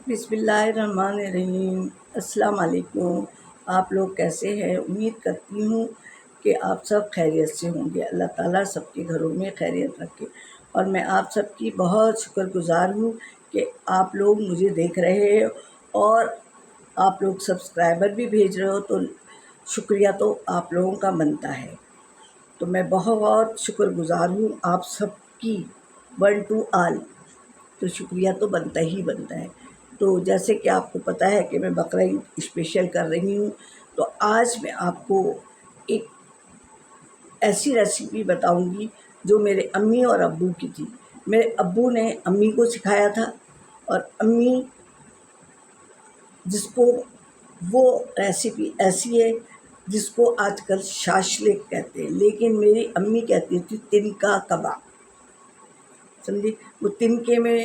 بسم اللہ الرحمن الرحیم۔ السلام علیکم۔ آپ لوگ کیسے ہیں؟ امید کرتی ہوں کہ آپ سب خیریت سے ہوں گے۔ اللہ تعالیٰ سب کے گھروں میں خیریت رکھے، اور میں آپ سب کی بہت شکر گزار ہوں کہ آپ لوگ مجھے دیکھ رہے ہیں اور آپ لوگ سبسکرائبر بھی بھیج رہے ہو، تو شکریہ تو آپ لوگوں کا بنتا ہے۔ تو میں بہت شکر گزار ہوں آپ سب کی، ون ٹو آل۔ تو شکریہ تو بنتا ہی بنتا ہے۔ تو جیسے کہ آپ کو پتہ ہے کہ میں بقرعید اسپیشل کر رہی ہوں، تو آج میں آپ کو ایک ایسی ریسیپی بتاؤں گی جو میرے امی اور ابو کی تھی۔ میرے ابو نے امی کو سکھایا تھا، اور امی جس کو وہ ریسیپی ایسی ہے جس کو آج کل شاشلک کہتے ہیں، لیکن میری امی کہتی تھی تنکا کباب۔ سمجھے؟ وہ تنکے میں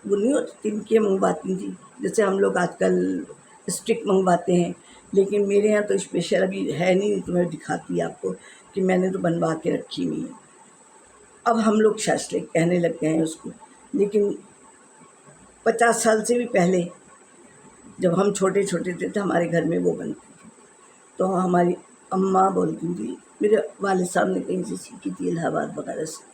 وہ نہیں ہوتی، تنکے منگواتی تھی جیسے ہم لوگ آج کل اسٹک منگواتے ہیں، لیکن میرے یہاں تو اسپیشل ابھی ہے نہیں، تو میں دکھاتی آپ کو کہ میں نے تو بنوا کے رکھی ہوئی ہے۔ اب ہم لوگ شاشلک کہنے لگ گئے ہیں اس کو، لیکن 50 سال سے بھی پہلے جب ہم چھوٹے چھوٹے تھے تو ہمارے گھر میں وہ بنتی تھی، تو ہماری اماں بولتی تھی، میرے والد صاحب نے کہیں سے سیکھی تھی، الہ آباد وغیرہ سے۔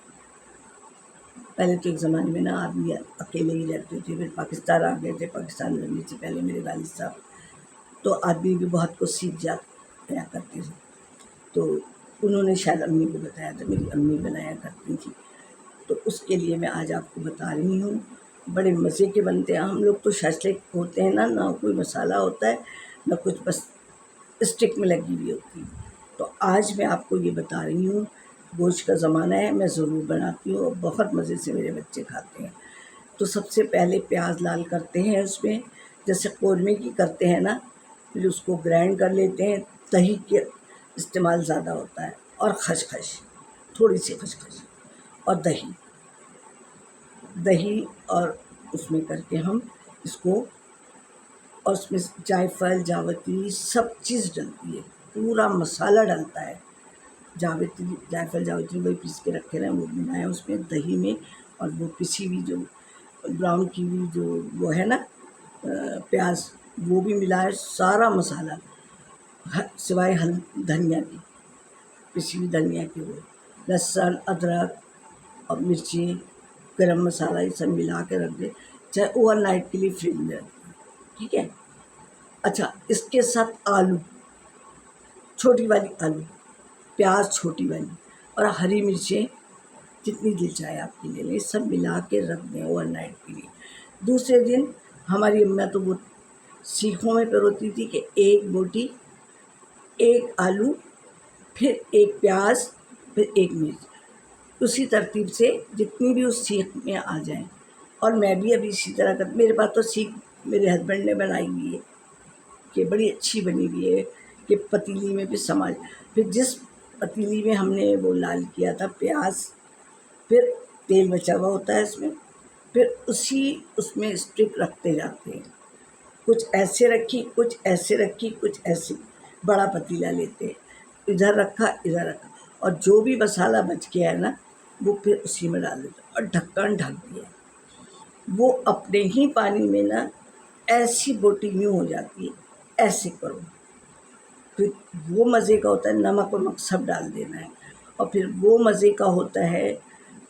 پہلے تو ایک زمانے میں نا آدمی اکیلے ہی رہتے تھے، پھر پاکستان آ گئے تھے، پاکستان رہنے سے پہلے میرے والد صاحب، تو آدمی بھی بہت کچھ سیکھ جایا کرتے تھے، تو انہوں نے شاید امی کو بتایا تھا، میری امی بنایا کرتی تھی، تو اس کے لیے میں آج آپ کو بتا رہی ہوں۔ بڑے مزے کے بنتے ہیں۔ ہم لوگ تو شاشلک ہوتے ہیں نا، نہ کوئی مسالہ ہوتا ہے نہ کچھ، بس اسٹک میں لگی ہوئی ہوتی ہے۔ تو آج میں آپ کو یہ بتا رہی ہوں، گوشت کا زمانہ ہے، میں ضرور بناتی ہوں اور بہت مزے سے میرے بچے کھاتے ہیں۔ تو سب سے پہلے پیاز لال کرتے ہیں اس میں، جیسے قورمے کی کرتے ہیں نا، پھر اس کو گرائنڈ کر لیتے ہیں۔ دہی کے استعمال زیادہ ہوتا ہے، اور خشخش، تھوڑی سی خشخش اور دہی اور اس میں کر کے ہم اس کو، اور اس میں جائفل جاوتری سب چیز ڈلتی ہے، پورا مسالہ ڈلتا ہے۔ جائفل جاوتری وہی پیس کے رکھے رہے ہیں، وہ بنایا اس میں دہی میں، اور وہ پسی ہوئی جو براؤن کی ہوئی جو وہ ہے نا پیاز، وہ بھی ملایا، سارا مسالہ سوائے دھنیا کی، پسی ہوئی دھنیا کی، وہ لہسن ادرک اور مرچی گرم مسالہ یہ سب ملا کے رکھ دے، چاہے اوور نائٹ کے لیے فریج میں رکھ دیں، ٹھیک ہے۔ اچھا، اس کے ساتھ آلو، چھوٹی والی آلو، پیاز چھوٹی والی، اور ہری مرچیں جتنی دل چاہے آپ کی لے لیں، سب ملا کے رکھ دیں اوور نائٹ کے لیے۔ دوسرے دن ہماری اماں تو وہ سیخوں میں پروتی تھی کہ ایک بوٹی، ایک آلو، پھر ایک پیاز، پھر ایک مرچ، اسی ترتیب سے جتنی بھی اس سیخ میں آ جائیں۔ اور میں بھی ابھی اسی طرح کر، میرے پاس تو سیخ میرے ہسبینڈ نے بنائی ہوئی ہے کہ بڑی اچھی بنی ہوئی ہے، کہ پتیلی میں بھی سمجھ، پھر جس پتیلی میں ہم نے وہ لال کیا تھا پیاز، پھر تیل بچا ہوا ہوتا ہے اس میں، پھر اس میں اسٹک رکھتے جاتے ہیں، کچھ ایسے رکھی، کچھ ایسے رکھی، کچھ ایسے، بڑا پتیلا لیتے ہیں، ادھر رکھا ادھر رکھا، اور جو بھی مسالہ بچ گیا ہے نا وہ پھر اسی میں ڈال دیتے، اور ڈھکن ڈھک دیا۔ وہ اپنے ہی پانی میں نا ایسی بوٹی یوں ہو جاتی ہے، ایسے کرو، پھر وہ مزے کا ہوتا ہے، نمک ومک سب ڈال دینا ہے، اور پھر وہ مزے کا ہوتا ہے۔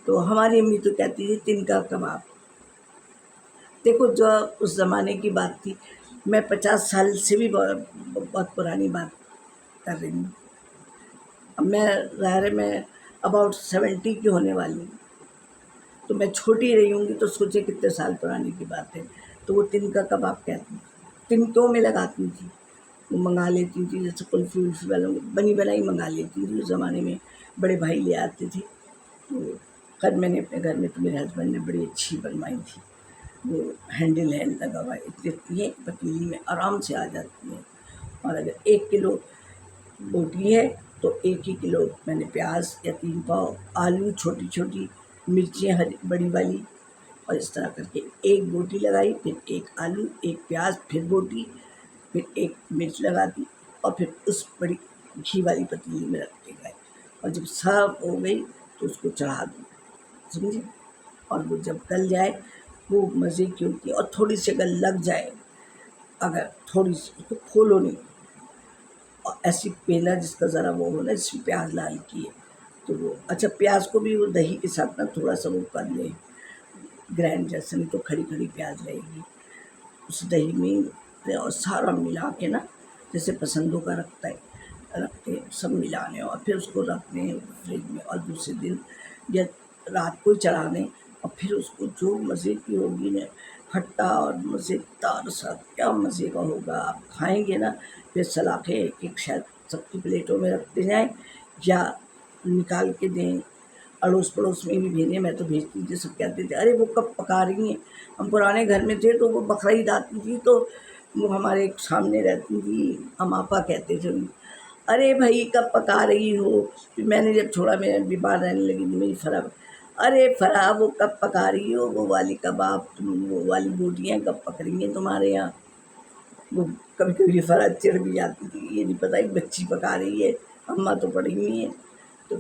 تو ہماری امی تو کہتی تھی تنکا کباب۔ دیکھو، جو اس زمانے کی بات تھی، میں 50 سال سے بھی بہت پرانی بات کر رہی ہوں۔ اب میں ظاہر ہے میں اباؤٹ 70 کی ہونے والی ہوں، تو میں چھوٹی رہی ہوں گی، تو سوچے کتنے سال پرانی کی بات ہے۔ تو وہ تنکا کباب کہتی تھی، تنکوں میں لگاتی تھی، وہ منگا لیتی تھی، جیسے کلفی ولفی والوں بنی بنائی منگا لیتی تھی، اس زمانے میں بڑے بھائی لے آتے تھے۔ تو خیر میں نے اپنے گھر میں تو میرے ہسبینڈ نے بڑی اچھی بنوائی تھی، وہ ہینڈل لگا ہوا ہے، اتنی ہے پتیلی میں آرام سے آ جاتی ہے۔ اور اگر 1 کلو بوٹی ہے تو 1 ہی کلو میں نے پیاز یا 3 پاؤ آلو، چھوٹی چھوٹی مرچیں ہری بڑی والی، اور اس طرح کر کے 1 بوٹی لگائی، پھر 1 آلو، 1 پیاز، پھر بوٹی، پھر 1 مرچ لگا دی، اور پھر اس بڑی گھی والی پتیلی میں رکھتے گئے، اور جب سب ہو گئی تو اس کو چڑھا دو، سمجھے، اور وہ جب گل جائے وہ مزے کی ہوتی ہے، اور تھوڑی سی اگر لگ جائے، اگر تھوڑی سی اس کو کھولو نہیں، اور ایسی پیلا جس کا ذرا وہ ہو نا، جس میں پیاز لال کی ہے، تو وہ اچھا پیاز کو بھی وہ دہی کے ساتھ نا تھوڑا سا وہ کر لے گرینڈ جیسے، نہیں تو کھڑی کھڑی پیاز رہے گی اس دہی میں، اور سارا ملا کے نا جیسے پسندوں کا رکھتے ہیں سب ملا لیں، اور پھر اس کو رکھ دیں فریج میں، اور دوسرے دن یا رات کو ہی چڑھا دیں، اور پھر اس کو جو مزے کی ہوگی نا، کھٹا اور مزے دار سا، کیا مزے کا ہوگا، آپ کھائیں گے نا، پھر سلاخیں ایک ایک شاید سب کی پلیٹوں میں رکھتے جائیں، یا نکال کے دیں، اڑوس پڑوس میں بھی بھیجیں، میں تو بھیجتی تھی، سب کہتے تھے ارے وہ کب پکا رہی ہیں، ہم پرانے گھر میں تھے تو وہ بقرعید آتی تھی تو وہ ہمارے سامنے رہتی تھی، ہم آپا کہتے تھے ان کو، ارے بھائی کب پکا رہی ہو، پھر میں نے جب چھوڑا میرے بیمار رہنے لگی تو میری فرح، ارے فرح وہ کب پکا رہی ہو، وہ والی کباب، وہ والی بوٹیاں کب پک رہی ہیں تمہارے یہاں، وہ کبھی کبھی فرح چڑ بھی جاتی تھی، یہ نہیں پتہ ایک بچی پکا رہی ہے، اماں تو پڑی ہوئی ہیں، تو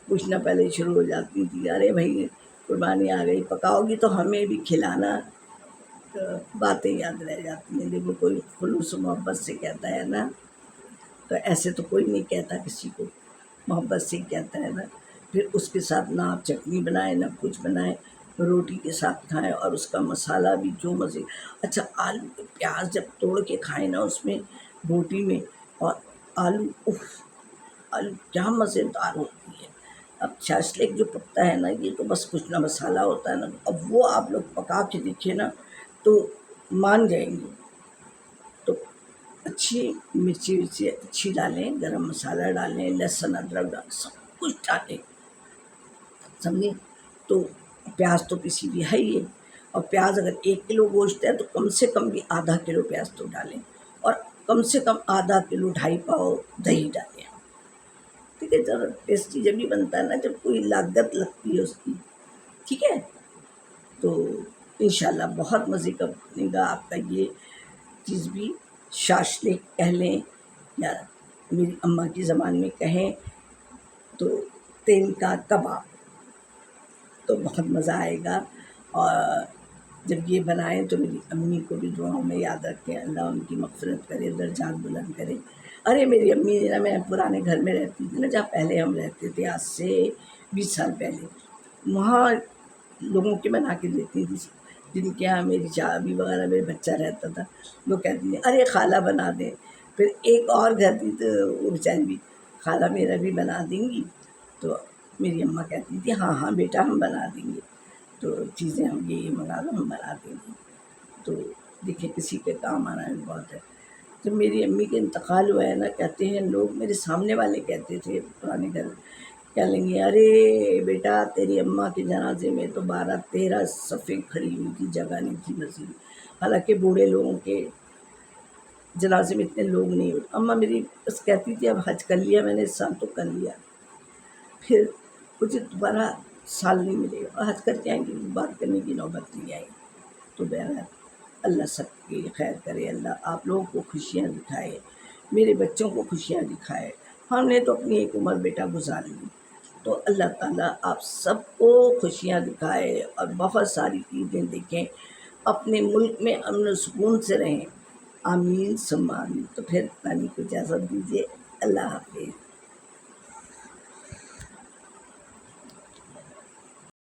پوچھنا پہلے شروع ہو جاتی تھی، ارے بھائی قربانی آ گئی، پکاؤ گی تو ہمیں بھی کھلانا، تو باتیں یاد رہ جاتی ہیں، دیکھو کوئی خلوص و محبت سے کہتا ہے نا، تو ایسے تو کوئی نہیں کہتا کسی کو، محبت سے ہی کہتا ہے نا، پھر اس کے ساتھ نہ آپ چٹنی بنائیں نہ کچھ بنائیں، روٹی کے ساتھ کھائیں، اور اس کا مسالہ بھی جو مزے، اچھا آلو کے پیاز جب توڑ کے کھائیں نا اس میں بوٹی میں، اور آلو اف، آلو کیا مزے دار ہوتی ہے، اب شاشلیک جو پکتا ہے نا یہ تو بس کچھ نہ مسالہ ہوتا ہے نا، اب وہ آپ لوگ پکا کے دیکھیں نا تو مان جائیں گے، تو اچھی مرچی ورچی اچھی ڈالیں، گرم مسالہ ڈالیں، لہسن ادرک ڈالیں، سب کچھ ڈالیں، سمجھے، تو پیاز تو کسی بھی ہے ہی ہے، اور پیاز اگر 1 کلو گوشت ہے تو کم سے کم بھی ½ کلو پیاز تو ڈالیں، اور کم سے کم ½ کلو 2.5 پاؤ دہی ڈالیں، ٹھیک ہے، جب ٹیسٹی جب بھی بنتا ہے نا، جب کوئی لاگت لگتی ہے اس کی، ٹھیک ہے، تو انشاءاللہ بہت مزے کا بنے گا آپ کا یہ چیز بھی، شاشلیک کہہ لیں یا میری اماں کی زبان میں کہیں تو تیل کا کباب، تو بہت مزہ آئے گا، اور جب یہ بنائیں تو میری امی کو بھی دعاؤں میں یاد رکھیں، اللہ ان کی مغفرت کرے، درجات بلند کرے، ارے میری امی نا، میں پرانے گھر میں رہتی تھی نا جہاں پہلے ہم رہتے تھے، آج سے 20 سال پہلے، وہاں لوگوں کے بنا کے دیتی تھی، جن کے یہاں میری چابی وغیرہ میرے بچہ رہتا تھا، وہ کہتی تھی ارے خالہ بنا دیں، پھر ایک اور گھر تھی تو وہ بیچاری بھی، خالہ میرا بھی بنا دیں گی، تو میری اماں کہتی تھی ہاں ہاں بیٹا ہم بنا دیں گے، تو چیزیں ہم یہ منگا لو ہم بنا دیں گے، تو دیکھیں کسی کے کام آنا بھی بہت ہے، جب میری امی کا انتقال ہوا ہے نا، کہتے ہیں لوگ، میرے سامنے والے کہتے تھے پرانے گھر، کہہ لیں گے ارے بیٹا تیری اماں کے جنازے میں تو 12-13 صفیں کھڑی ہوئی تھی، جگہ نہیں تھی مزید، حالانکہ بوڑھے لوگوں کے جنازے میں اتنے لوگ نہیں ہوتے، اماں میری بس کہتی تھی اب حج کر لیا میں نے اس سال تو کر لیا، پھر مجھے دوبارہ سال نہیں ملے گا، اور حج کر کے آئیں گے بات کرنے کی نوبت نہیں آئی، تو بہرحال اللہ سب کی خیر کرے، اللہ آپ لوگوں کو خوشیاں دکھائے، میرے بچوں کو خوشیاں دکھائے، ہم نے تو اپنی ایک عمر بیٹا گزار لی، تو اللہ تعالیٰ آپ سب کو خوشیاں دکھائے، اور بہت ساری عیدیں دیکھیں، اپنے ملک میں امن و سکون سے رہیں، آمین ثم آمین، تو پھر نانی کو اجازت دیجیے، اللہ حافظ۔